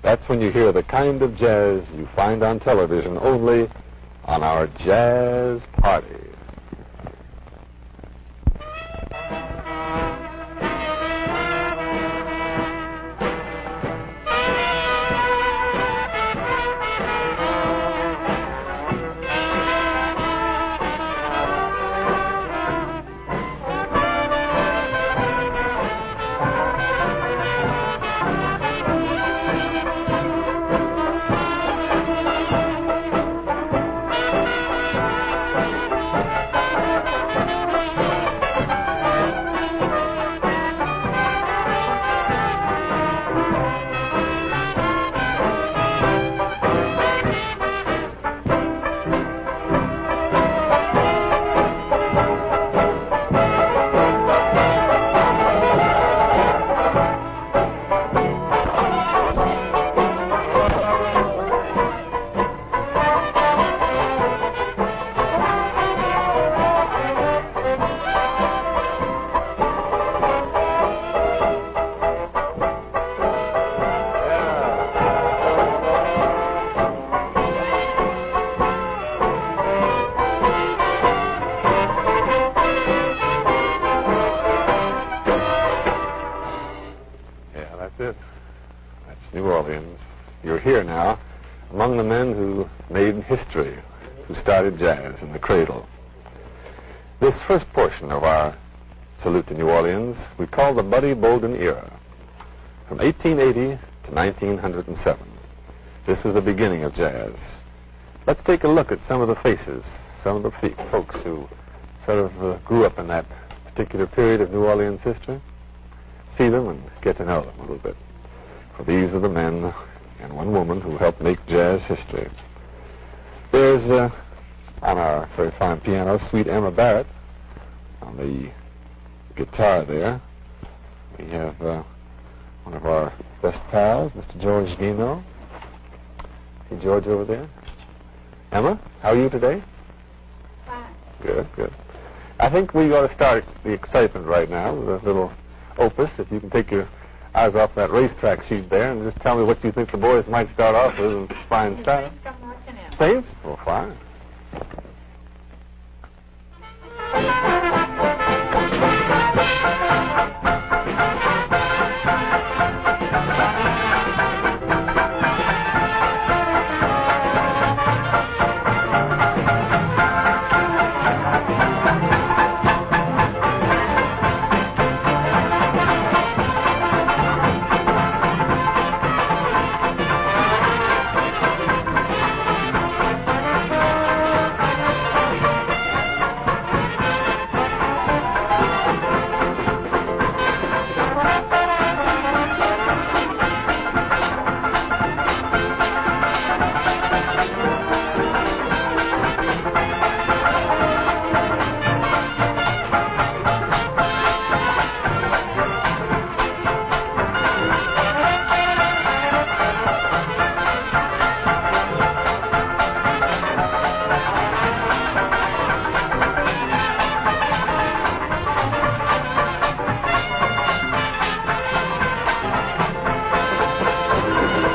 That's when you hear the kind of jazz you find on television only on our Jazz Party. New Orleans. You're here now among the men who made history, who started jazz in the cradle. This first portion of our salute to New Orleans we call the Buddy Bolden era, from 1880 to 1907. This is the beginning of jazz. Let's take a look at some of the faces, some of the folks who sort of grew up in that particular period of New Orleans history. See them and get to know them a little bit. For these are the men and one woman who helped make jazz history. There's, on our very fine piano, sweet Emma Barrett. On the guitar there, we have one of our best pals, Mr. George Dino. See George over there? Emma, how are you today? Fine. Good, good. I think we ought to start the excitement right now with a little opus. If you can take your eyes off that racetrack sheet there and just tell me what you think the boys might start off with in fine style. Saints? Well, fine.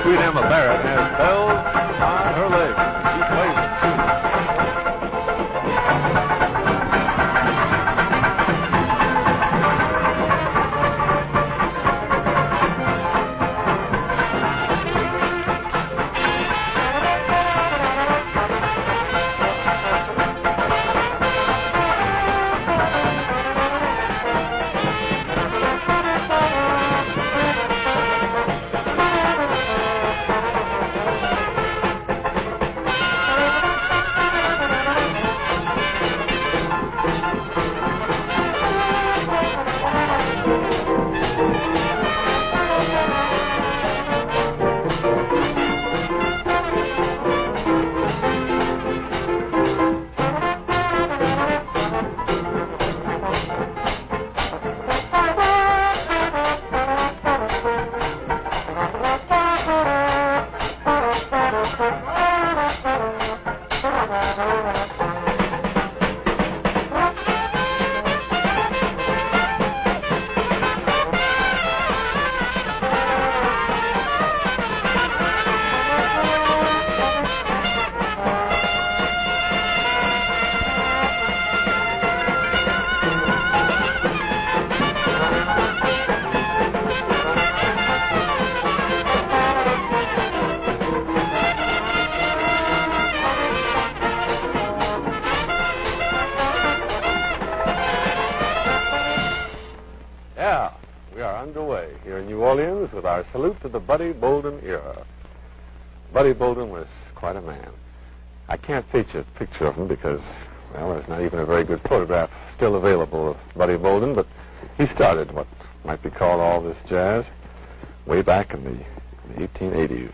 Sweet Emma Barrett has bells on her legs. She plays it too. Orleans with our salute to the Buddy Bolden era. Buddy Bolden was quite a man. I can't feature a picture of him because, well, there's not even a very good photograph still available of Buddy Bolden, but he started what might be called all this jazz way back in the 1880s.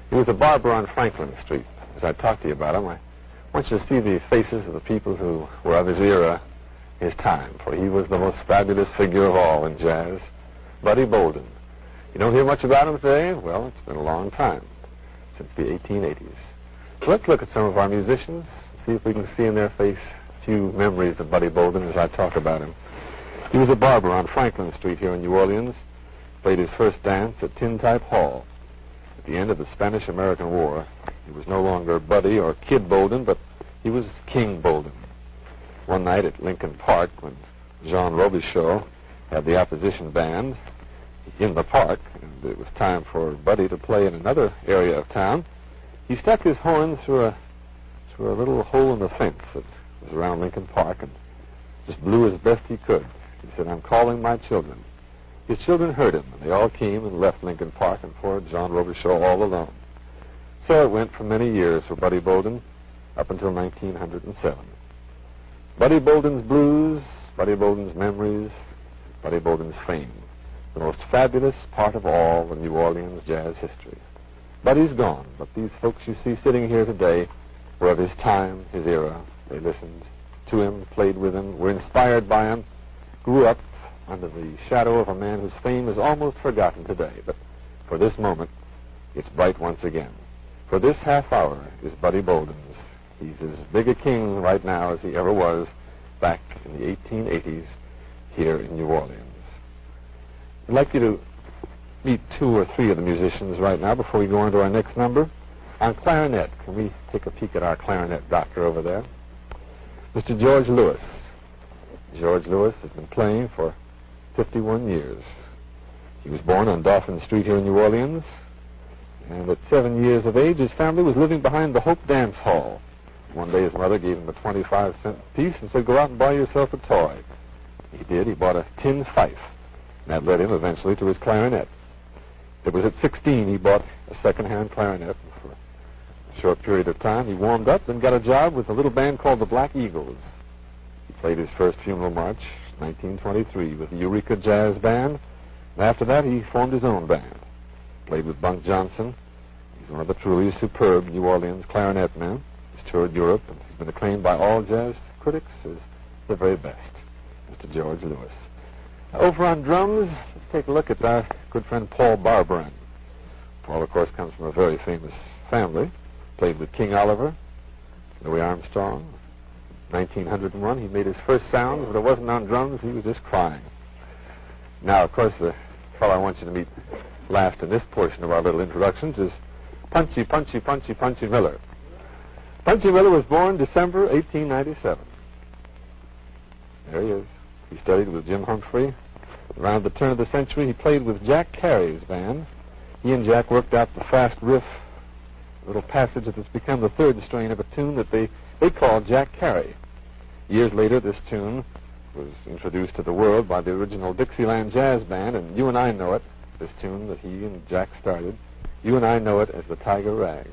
He was a barber on Franklin Street. As I talked to you about him, I want you to see the faces of the people who were of his era, his time, for he was the most fabulous figure of all in jazz, Buddy Bolden. You don't hear much about him today? Well, it's been a long time, since the 1880s. So let's look at some of our musicians, see if we can see in their face a few memories of Buddy Bolden as I talk about him. He was a barber on Franklin Street here in New Orleans, played his first dance at Tin Type Hall. At the end of the Spanish-American War, he was no longer Buddy or Kid Bolden, but he was King Bolden. One night at Lincoln Park, when Jean Robichaud had the opposition band in the park, and it was time for Buddy to play in another area of town, he stuck his horn through a little hole in the fence that was around Lincoln Park and just blew as best he could. He said, "I'm calling my children." His children heard him, and they all came and left Lincoln Park and poor John Robichaud all alone. So it went for many years for Buddy Bolden, up until 1907. Buddy Bolden's blues, Buddy Bolden's memories, Buddy Bolden's fame, the most fabulous part of all of New Orleans jazz history. Buddy's gone, but these folks you see sitting here today were of his time, his era. They listened to him, played with him, were inspired by him, grew up under the shadow of a man whose fame is almost forgotten today. But for this moment, it's bright once again. For this half hour is Buddy Bolden's. He's as big a king right now as he ever was back in the 1880s here in New Orleans. I'd like you to meet two or three of the musicians right now before we go on to our next number. On clarinet, can we take a peek at our clarinet doctor over there? Mr. George Lewis. George Lewis has been playing for 51 years. He was born on Dauphin Street here in New Orleans, and at 7 years of age, his family was living behind the Hope Dance Hall. One day his mother gave him a 25-cent piece and said, "Go out and buy yourself a toy." He did. He bought a tin fife, and that led him eventually to his clarinet. It was at 16 he bought a second-hand clarinet. For a short period of time, he warmed up and got a job with a little band called the Black Eagles. He played his first funeral march, 1923, with the Eureka Jazz Band, and after that he formed his own band. Played with Bunk Johnson. He's one of the truly superb New Orleans clarinet men. He's toured Europe and he's been acclaimed by all jazz critics as the very best, Mr. George Lewis. Over on drums, let's take a look at our good friend Paul Barberin. Paul, of course, comes from a very famous family. Played with King Oliver, Louis Armstrong. 1901, he made his first sound, but it wasn't on drums. He was just crying. Now, of course, the fellow I want you to meet last in this portion of our little introductions is Punchy Miller. Punchy Miller was born December 1897. There he is. He studied with Jim Humphrey. Around the turn of the century, he played with Jack Carey's band. He and Jack worked out the fast riff, a little passage that has become the third strain of a tune that they called Jack Carey. Years later, this tune was introduced to the world by the original Dixieland Jazz Band, and you and I know it, this tune that he and Jack started. You and I know it as the Tiger Rag.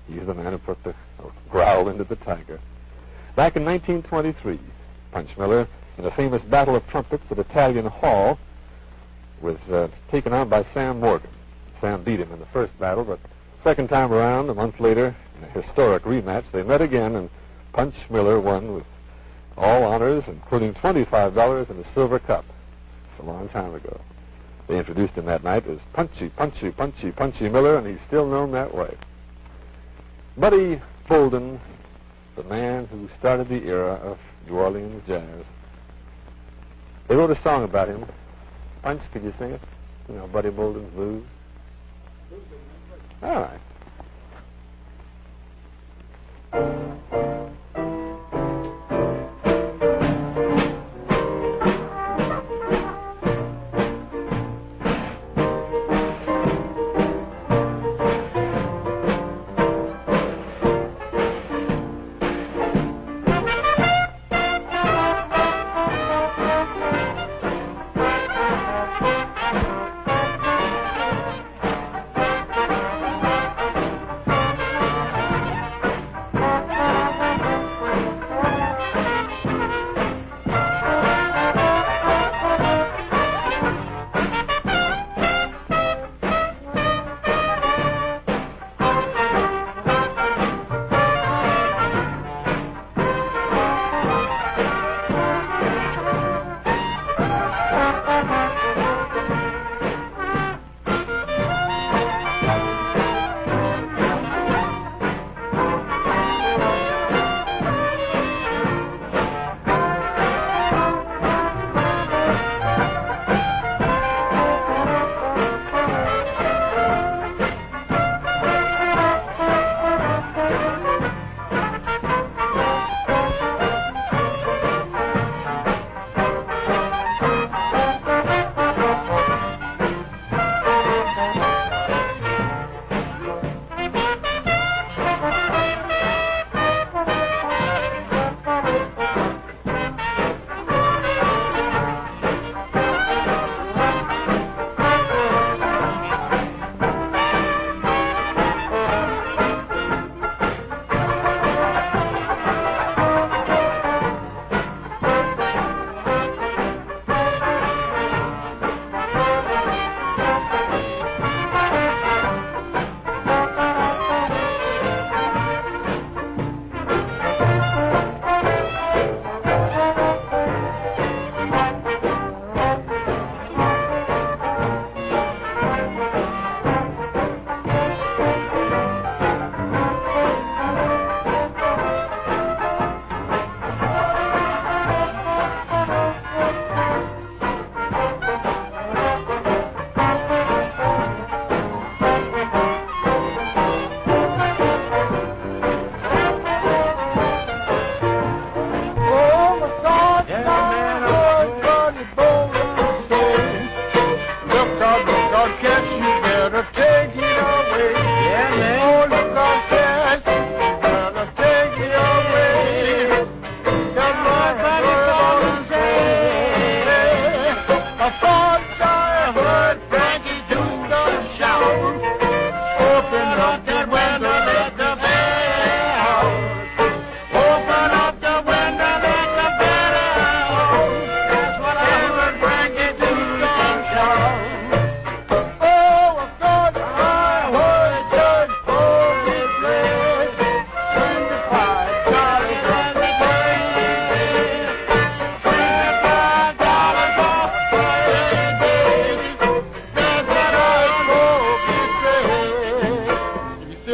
He's the man who put the growl into the tiger. Back in 1923, Punch Miller, in a famous battle of trumpets at Italian Hall, was taken on by Sam Morgan. Sam beat him in the first battle, but second time around, a month later, in a historic rematch, they met again, and Punch Miller won with all honors, including $25 and a silver cup. It's a long time ago. They introduced him that night as Punchy Miller, and he's still known that way. Buddy Bolden, the man who started the era of New Orleans jazz. They wrote a song about him. Punch, could you sing it? You know, Buddy Bolden's Blues. All right.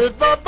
is the